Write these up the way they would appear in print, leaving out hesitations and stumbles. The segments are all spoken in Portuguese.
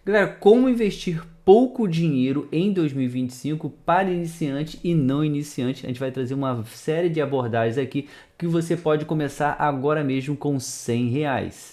Galera, como investir pouco dinheiro em 2025 para iniciante e não iniciante? A gente vai trazer uma série de abordagens aqui que você pode começar agora mesmo com R$ 100.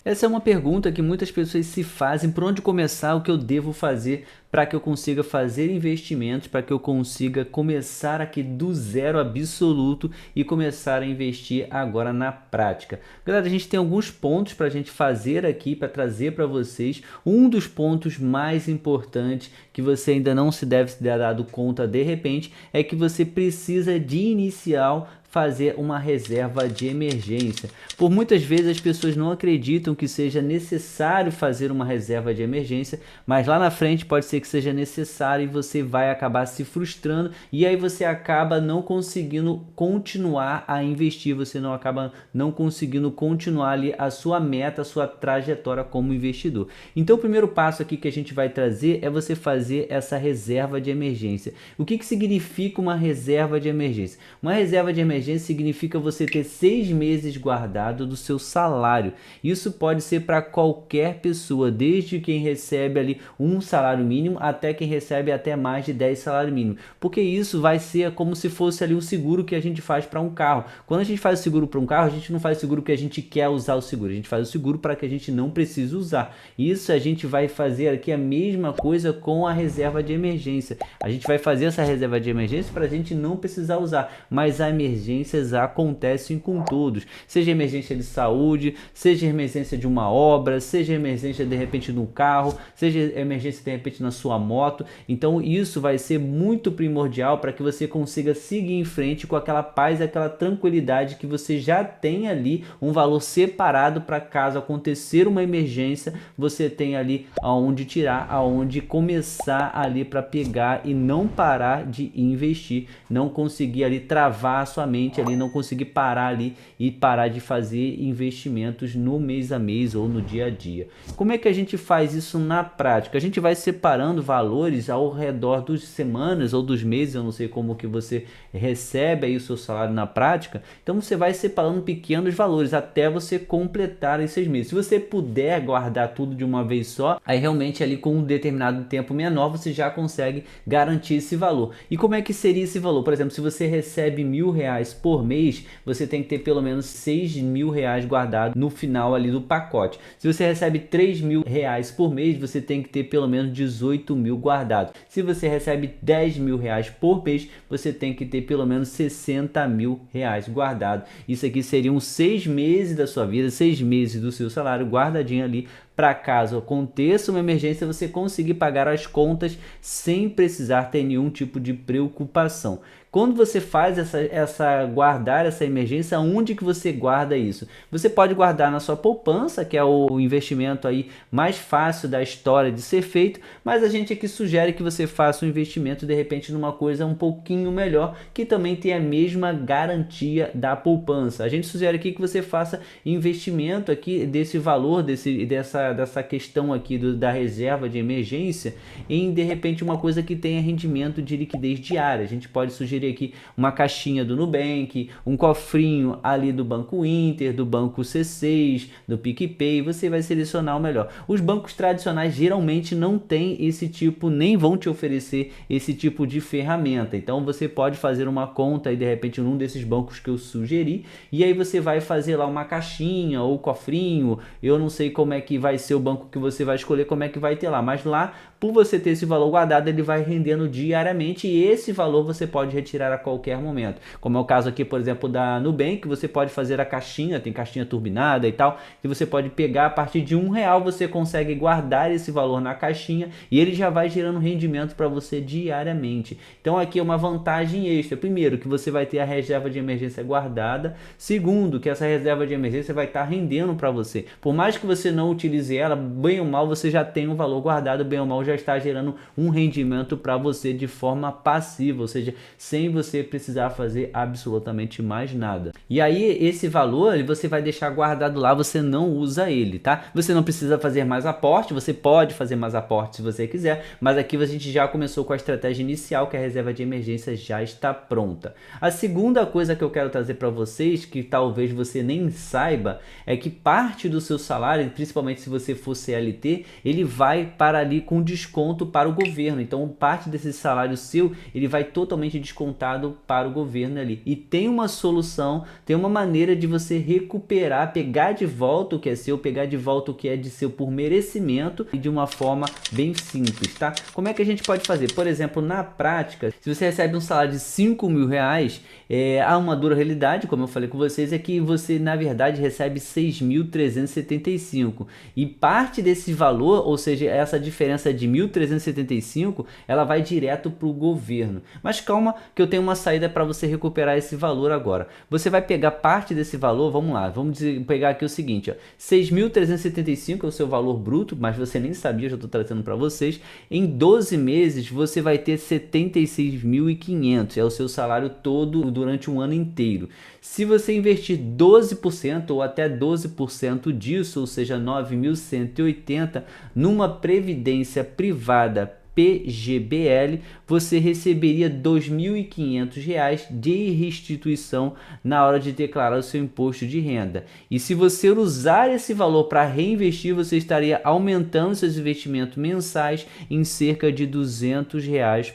Essa é uma pergunta que muitas pessoas se fazem: por onde começar, o que eu devo fazer para que eu consiga fazer investimentos, para que eu consiga começar aqui do zero absoluto e começar a investir agora na prática. Galera, a gente tem alguns pontos para a gente fazer aqui, para trazer para vocês. Um dos pontos mais importantes que você ainda não se deve ter dado conta de repente é que você precisa de inicial fazer uma reserva de emergência. Por muitas vezes as pessoas não acreditam que seja necessário fazer uma reserva de emergência, mas lá na frente pode ser que seja necessário e você vai acabar se frustrando e aí você acaba não conseguindo continuar a investir, você não acaba não conseguindo continuar ali a sua meta, a sua trajetória como investidor. Então o primeiro passo aqui que a gente vai trazer é você fazer essa reserva de emergência. O que significa uma reserva de emergência? Uma reserva de emergência significa você ter 6 meses guardado do seu salário. Isso pode ser para qualquer pessoa, desde quem recebe ali um salário mínimo até quem recebe até mais de 10 salários mínimos, porque isso vai ser como se fosse ali um seguro que a gente faz para um carro. Quando a gente faz o seguro para um carro, a gente não faz o seguro porque a gente quer usar o seguro, a gente faz o seguro para que a gente não precise usar. Isso a gente vai fazer aqui a mesma coisa com a reserva de emergência. A gente vai fazer essa reserva de emergência para a gente não precisar usar, mas a emergências acontecem com todos, seja emergência de saúde, seja emergência de uma obra, seja emergência de repente no carro, seja emergência de repente na sua moto. Então isso vai ser muito primordial para que você consiga seguir em frente com aquela paz e aquela tranquilidade que você já tem ali um valor separado para caso acontecer uma emergência, você tem ali aonde tirar, aonde começar ali para pegar e não parar de investir, não conseguir ali travar a sua mente ali, não conseguir parar ali e parar de fazer investimentos no mês a mês ou no dia a dia. Como é que a gente faz isso na prática? A gente vai separando valores ao redor das semanas ou dos meses, eu não sei como que você recebe aí o seu salário na prática, então você vai separando pequenos valores até você completar esses meses. Se você puder guardar tudo de uma vez só, aí realmente ali com um determinado tempo menor você já consegue garantir esse valor. E como é que seria esse valor? Por exemplo, se você recebe R$ 1.000 por mês, você tem que ter pelo menos R$ 6.000 guardado no final ali do pacote. Se você recebe R$ 3.000 por mês, você tem que ter pelo menos 18.000 guardado. Se você recebe R$ 10.000 por mês, você tem que ter pelo menos R$ 60.000 guardado. Isso aqui seriam 6 meses da sua vida, 6 meses do seu salário guardadinho ali, para caso aconteça uma emergência você conseguir pagar as contas sem precisar ter nenhum tipo de preocupação. Quando você faz guardar essa emergência, onde que você guarda isso? Você pode guardar na sua poupança, que é o investimento aí mais fácil da história de ser feito, mas a gente aqui sugere que você faça um investimento de repente numa coisa um pouquinho melhor, que também tem a mesma garantia da poupança. A gente sugere aqui que você faça investimento aqui desse valor, dessa questão aqui da reserva de emergência em de repente uma coisa que tenha rendimento de liquidez diária. A gente pode sugerir aqui uma caixinha do Nubank, um cofrinho ali do Banco Inter, do Banco C6, do PicPay. Você vai selecionar o melhor. Os bancos tradicionais geralmente não têm esse tipo, nem vão te oferecer esse tipo de ferramenta. Então você pode fazer uma conta aí de repente num desses bancos que eu sugeri e aí você vai fazer lá uma caixinha ou cofrinho. Eu não sei como é que vai ser o banco que você vai escolher, como é que vai ter lá, mas lá, por você ter esse valor guardado, ele vai rendendo diariamente e esse valor você pode retirar a qualquer momento. Como é o caso aqui, por exemplo, da Nubank, você pode fazer a caixinha, tem caixinha turbinada e tal, e você pode pegar a partir de R$ 1, você consegue guardar esse valor na caixinha e ele já vai gerando rendimento para você diariamente. Então aqui é uma vantagem extra. Primeiro, que você vai ter a reserva de emergência guardada. Segundo, que essa reserva de emergência vai estar rendendo para você. Por mais que você não utilize ela, bem ou mal você já tem um valor guardado, bem ou mal já está gerando um rendimento para você de forma passiva, ou seja, sem você precisar fazer absolutamente mais nada. E aí esse valor você vai deixar guardado lá, você não usa ele, tá? Você não precisa fazer mais aporte, você pode fazer mais aporte se você quiser, mas aqui a gente já começou com a estratégia inicial, que a reserva de emergência já está pronta. A segunda coisa que eu quero trazer para vocês, que talvez você nem saiba, é que parte do seu salário, principalmente se você for CLT, ele vai para ali com desconto para o governo. Então parte desse salário seu, ele vai totalmente descontado para o governo ali. E tem uma solução, tem uma maneira de você recuperar, pegar de volta o que é seu, pegar de volta o que é de seu por merecimento e de uma forma bem simples, tá? Como é que a gente pode fazer? Por exemplo, na prática, se você recebe um salário de 5 mil reais, há uma dura realidade, como eu falei com vocês, é que você na verdade recebe 6.375 e parte desse valor, ou seja, essa diferença de 1.375, ela vai direto para o governo. Mas calma que eu tenho uma saída para você recuperar esse valor agora. Você vai pegar parte desse valor, vamos lá, pegar aqui o seguinte, ó, 6.375 é o seu valor bruto, mas você nem sabia, já estou trazendo para vocês. Em 12 meses você vai ter 76.500, é o seu salário todo durante um ano inteiro. Se você investir 12% ou até 12% disso, ou seja, 9.180, numa previdência privada PGBL, você receberia R$ 2.500 de restituição na hora de declarar o seu imposto de renda. E se você usar esse valor para reinvestir, você estaria aumentando seus investimentos mensais em cerca de R$ 200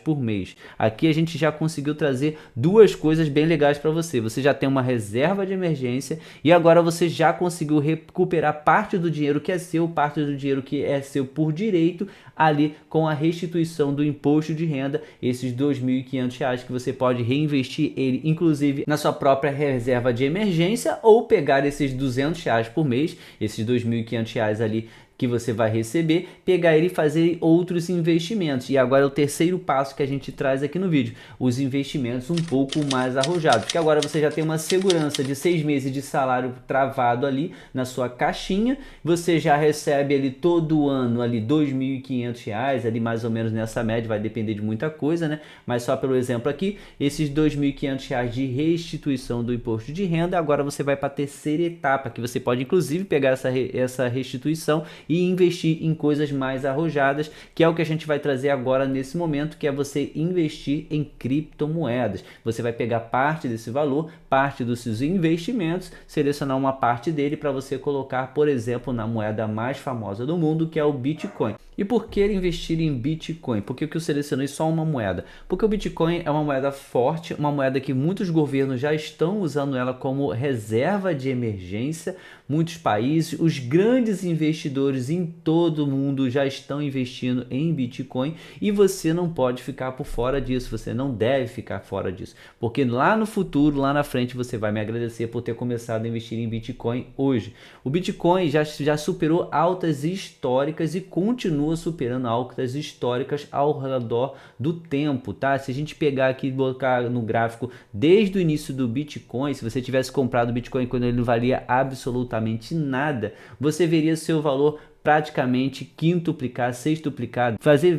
por mês. Aqui a gente já conseguiu trazer duas coisas bem legais para você. Você já tem uma reserva de emergência e agora você já conseguiu recuperar parte do dinheiro que é seu, parte do dinheiro que é seu por direito, ali com a restituição do imposto de renda, esses R$ 2.500 que você pode reinvestir ele, inclusive na sua própria reserva de emergência, ou pegar esses R$ 200 por mês, esses R$ 2.500 ali que você vai receber, pegar ele e fazer outros investimentos. E agora é o terceiro passo que a gente traz aqui no vídeo, os investimentos um pouco mais arrojados, que agora você já tem uma segurança de 6 meses de salário travado ali na sua caixinha, você já recebe ali todo ano ali R$ 2.500, ali mais ou menos nessa média, vai depender de muita coisa, né? Mas só pelo exemplo aqui, esses R$ 2.500 de restituição do imposto de renda, agora você vai para a terceira etapa, que você pode inclusive pegar essa restituição e investir em coisas mais arrojadas, que é o que a gente vai trazer agora nesse momento, que é você investir em criptomoedas. Você vai pegar parte desse valor, parte dos seus investimentos, selecionar uma parte dele para você colocar, por exemplo, na moeda mais famosa do mundo, que é o Bitcoin. E por que investir em Bitcoin? Por que eu selecionei só uma moeda? Porque o Bitcoin é uma moeda forte, uma moeda que muitos governos já estão usando ela como reserva de emergência. Muitos países, os grandes investidores em todo o mundo já estão investindo em Bitcoin e você não pode ficar por fora disso, você não deve ficar fora disso, porque lá no futuro, lá na frente, você vai me agradecer por ter começado a investir em Bitcoin hoje. O Bitcoin já superou altas históricas e continua superando altas históricas ao redor do tempo, tá? Se a gente pegar aqui e colocar no gráfico desde o início do Bitcoin, se você tivesse comprado o Bitcoin quando ele não valia absolutamente nada, você veria seu valor praticamente quintuplicar, sextuplicar, fazer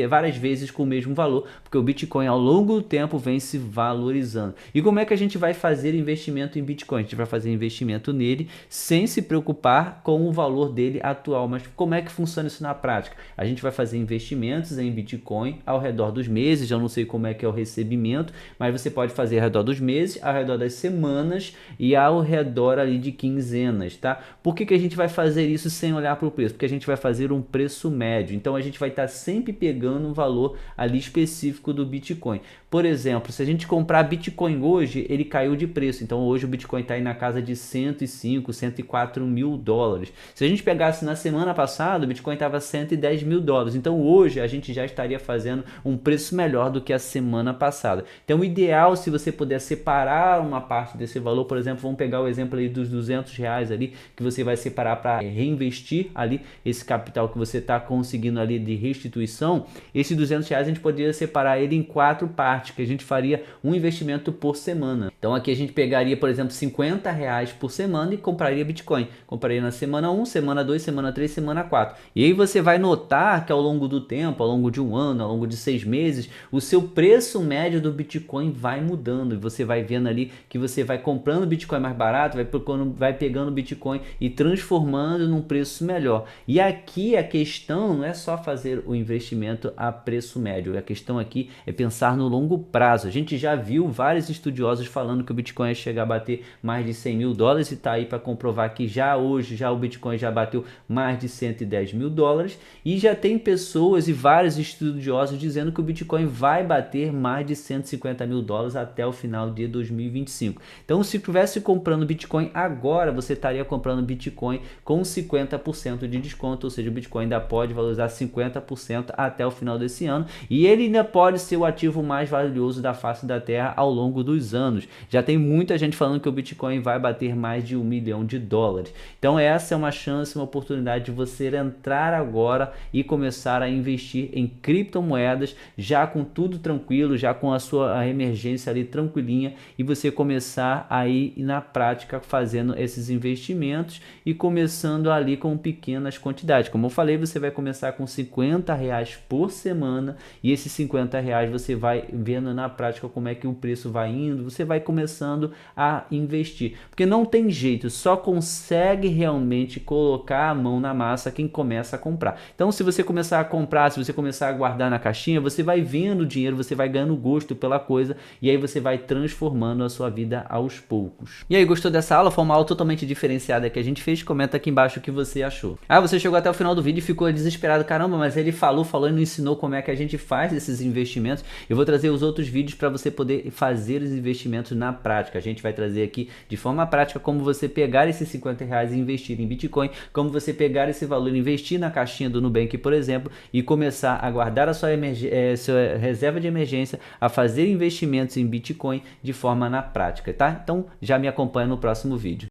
várias vezes com o mesmo valor, porque o Bitcoin ao longo do tempo vem se valorizando. E como é que a gente vai fazer investimento em Bitcoin? A gente vai fazer investimento nele sem se preocupar com o valor dele atual. Mas como é que funciona isso na prática? A gente vai fazer investimentos em Bitcoin ao redor dos meses, eu não sei como é que é o recebimento, mas você pode fazer ao redor dos meses, ao redor das semanas e ao redor ali de quinzenas, tá? Por que a gente vai fazer isso sem olhar para o preço? Porque a gente vai fazer um preço médio, então a gente vai estar sempre pegando um valor ali específico do Bitcoin. Por exemplo, se a gente comprar Bitcoin hoje, ele caiu de preço, então hoje o Bitcoin está aí na casa de 105, 104 mil dólares. Se a gente pegasse na semana passada, o Bitcoin estava 110 mil dólares, então hoje a gente já estaria fazendo um preço melhor do que a semana passada. Então o ideal, se você puder separar uma parte desse valor, por exemplo, vamos pegar o exemplo ali dos R$ 200 ali, que você vai separar para reinvestir ali esse capital que você está conseguindo ali de restituição, esses R$ 200 a gente poderia separar ele em 4 partes, que a gente faria um investimento por semana. Então aqui a gente pegaria, por exemplo, R$ 50 por semana e compraria Bitcoin. Compraria na semana 1, semana 2, semana 3, semana 4. E aí você vai notar que ao longo do tempo, ao longo de um ano, ao longo de 6 meses, o seu preço médio do Bitcoin vai mudando. E você vai vendo ali que você vai comprando Bitcoin mais barato, vai pegando Bitcoin e transformando num preço melhor. melhor. E aqui a questão não é só fazer o investimento a preço médio, a questão aqui é pensar no longo prazo. A gente já viu vários estudiosos falando que o Bitcoin ia chegar a bater mais de 100 mil dólares e está aí para comprovar que já hoje o Bitcoin já bateu mais de 110 mil dólares e já tem pessoas e vários estudiosos dizendo que o Bitcoin vai bater mais de 150 mil dólares até o final de 2025. Então, se estivesse comprando Bitcoin agora, você estaria comprando Bitcoin com 50% de desconto, ou seja, o Bitcoin ainda pode valorizar 50% até o final desse ano e ele ainda pode ser o ativo mais valioso da face da Terra ao longo dos anos. Já tem muita gente falando que o Bitcoin vai bater mais de $1 milhão. Então essa é uma chance, uma oportunidade de você entrar agora e começar a investir em criptomoedas, já com tudo tranquilo, já com a sua emergência ali tranquilinha e você começar a ir na prática fazendo esses investimentos e começando ali com pequenas quantidades. Como eu falei, você vai começar com R$50 por semana e esses R$50 você vai vendo na prática como é que o preço vai indo, você vai começando a investir, porque não tem jeito, só consegue realmente colocar a mão na massa quem começa a comprar. Então, se você começar a comprar, se você começar a guardar na caixinha, você vai vendo o dinheiro, você vai ganhando gosto pela coisa e aí você vai transformando a sua vida aos poucos. E aí, gostou dessa aula? Foi uma aula totalmente diferenciada que a gente fez? Comenta aqui embaixo o que você achou. Ah, você chegou até o final do vídeo e ficou desesperado. Caramba, mas ele falou e não ensinou como é que a gente faz esses investimentos. Eu vou trazer os outros vídeos para você poder fazer os investimentos na prática. A gente vai trazer aqui de forma prática como você pegar esses R$50 e investir em Bitcoin, como você pegar esse valor e investir na caixinha do Nubank, por exemplo, e começar a guardar a sua reserva de emergência, a fazer investimentos em Bitcoin de forma na prática, tá? Então já me acompanha no próximo vídeo.